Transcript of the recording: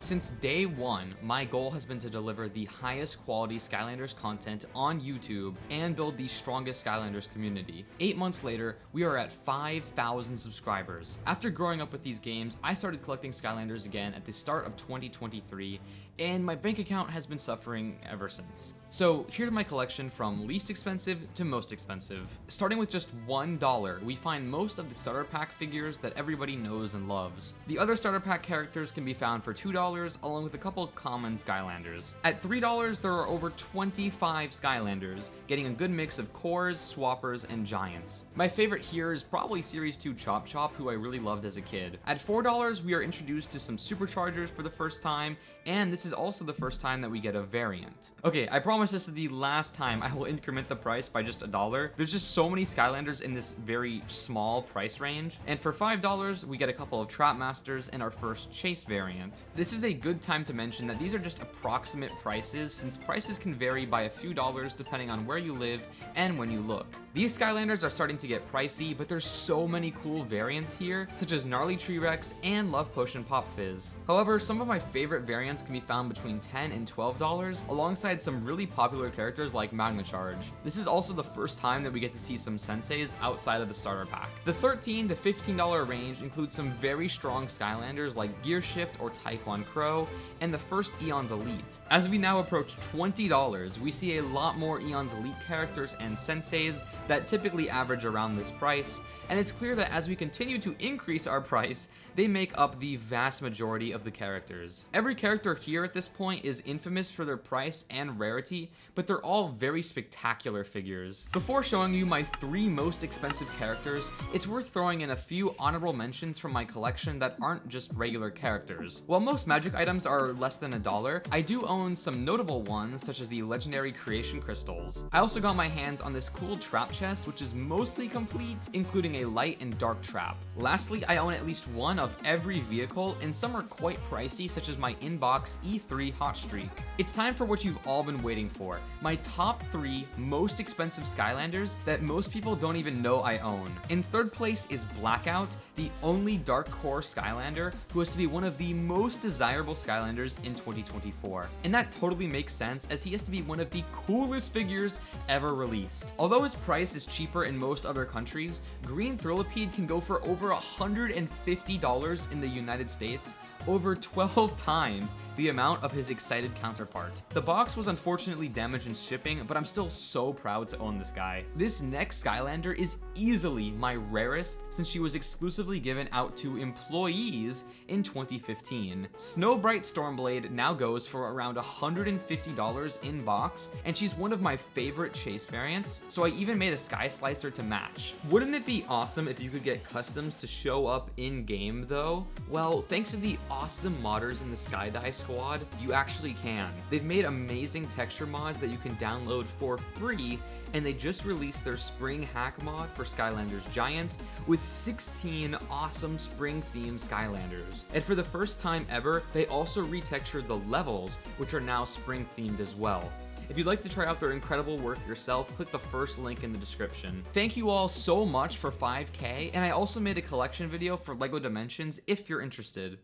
Since day one, my goal has been to deliver the highest quality Skylanders content on YouTube and build the strongest Skylanders community. 8 months later, we are at 5,000 subscribers. After growing up with these games, I started collecting Skylanders again at the start of 2023, and my bank account has been suffering ever since. So here's my collection from least expensive to most expensive. Starting with just $1, we find most of the starter pack figures that everybody knows and loves. The other starter pack characters can be found for $2, along with a couple common Skylanders. At $3, there are over 25 Skylanders, getting a good mix of cores, swappers, and giants. My favorite here is probably Series 2 Chop Chop, who I really loved as a kid. At $4, we are introduced to some superchargers for the first time, and this is also the first time that we get a variant. Okay, I promise this is the last time I will increment the price by just $1. There's just so many Skylanders in this very small price range, and for $5, we get a couple of Trap Masters and our first Chase variant. This is a good time to mention that these are just approximate prices, since prices can vary by a few dollars depending on where you live and when you look. These Skylanders are starting to get pricey, but there's so many cool variants here, such as Gnarly Tree Rex and Love Potion Pop Fizz. However, some of my favorite variants can be found between $10 and $12, alongside some really popular characters like Magna Charge. This is also the first time that we get to see some senseis outside of the starter pack. The $13 to $15 range includes some very strong Skylanders like Gear Shift or Taekwon Crow, and the first Eon's Elite. As we now approach $20, we see a lot more Eon's Elite characters and senseis that typically average around this price, and it's clear that as we continue to increase our price, they make up the vast majority of the characters. Every character here at this point is infamous for their price and rarity, but they're all very spectacular figures. Before showing you my 3 most expensive characters, it's worth throwing in a few honorable mentions from my collection that aren't just regular characters. While most magic items are less than $1, I do own some notable ones, such as the legendary creation crystals. I also got my hands on this cool trap chest, which is mostly complete, including a light and dark trap. Lastly, I own at least one of every vehicle, and some are quite pricey, such as my inbox E3 Hot Streak. It's time for what you've all been waiting for, my top 3 most expensive Skylanders that most people don't even know I own. In third place is Blackout, the only dark core Skylander who has to be one of the most desirable Skylanders in 2024. And that totally makes sense, as he has to be one of the coolest figures ever released. Although his price is cheaper in most other countries, Green Thrillipede can go for over $150 in the United States, over 12 times the amount of his excited counterpart. The box was unfortunately damaged in shipping, but I'm still so proud to own this guy. This next Skylander is easily my rarest, since she was exclusively given out to employees in 2015. Snowbright Stormblade now goes for around $150 in box, and she's one of my favorite Chase variants, so I even made a Sky Slicer to match. Wouldn't it be awesome if you could get customs to show up in game though? Well, thanks to the awesome modders in the Skydye squad, you actually can. They've made amazing texture mods that you can download for free, and they just released their spring hack mod for Skylanders Giants with 16 awesome spring themed Skylanders. And for the first time ever, they also retextured the levels, which are now spring themed as well. If you'd like to try out their incredible work yourself, click the first link in the description. Thank you all so much for 5K, and I also made a collection video for LEGO Dimensions if you're interested.